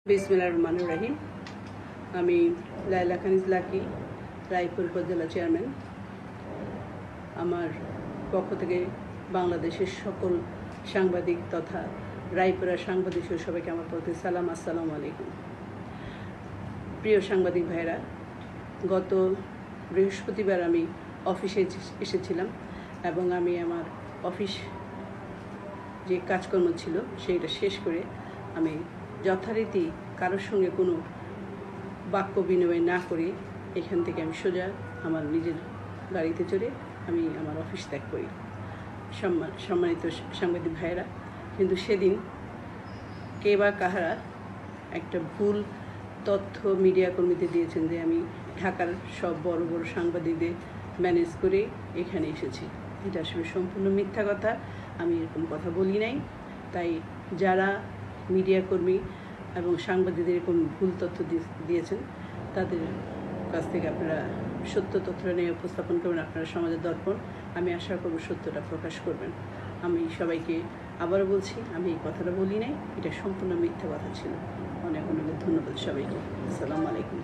বিসমিল্লাহির রহমানির রহিম। আমি লায়লা খানিজ লাকি, রায়পুর উপজেলা চেয়ারম্যান। আমার পক্ষ থেকে বাংলাদেশের সকল সাংবাদিক তথা রায়পুরের সাংবাদিক সবাইকে আমার প্রতি সালাম, আসসালামু আলাইকুম। প্রিয় সাংবাদিক ভাইরা, গত বৃহস্পতিবার আমি অফিসে এসেছিলাম এবং আমি আমার অফিস যে কাজকর্ম ছিল সেইটা শেষ করে আমি যথারীতি কারোর সঙ্গে কোনো বাক্য বিনিময় না করে এখান থেকে আমি সোজা আমার নিজের গাড়িতে চড়ে আমি আমার অফিস ত্যাগ করি। সম্মানিত সাংবাদিক ভাইয়েরা, কিন্তু সেদিন কে বা কাহারা একটা ভুল তথ্য মিডিয়া কর্মীদের দিয়েছেন যে আমি ঢাকার সব বড় বড় সাংবাদিকদের ম্যানেজ করে এখানে এসেছি। এটা আসলে সম্পূর্ণ মিথ্যা কথা। আমি এরকম কথা বলি নাই। তাই যারা মিডিয়া কর্মী এবং সাংবাদিকদের এরকম ভুল তথ্য দিয়েছেন তাদের কাছ থেকে আপনারা সত্য তথ্যটা নিয়ে উপস্থাপন করবেন। আপনারা সমাজের দর্পণ, আমি আশা করব সত্যটা প্রকাশ করবেন। আমি সবাইকে আবারও বলছি, আমি এই কথাটা বলি নাই, এটা সম্পূর্ণ মিথ্যা কথা ছিল। অনেক অনেক ধন্যবাদ সবাইকে। আসসালামু আলাইকুম।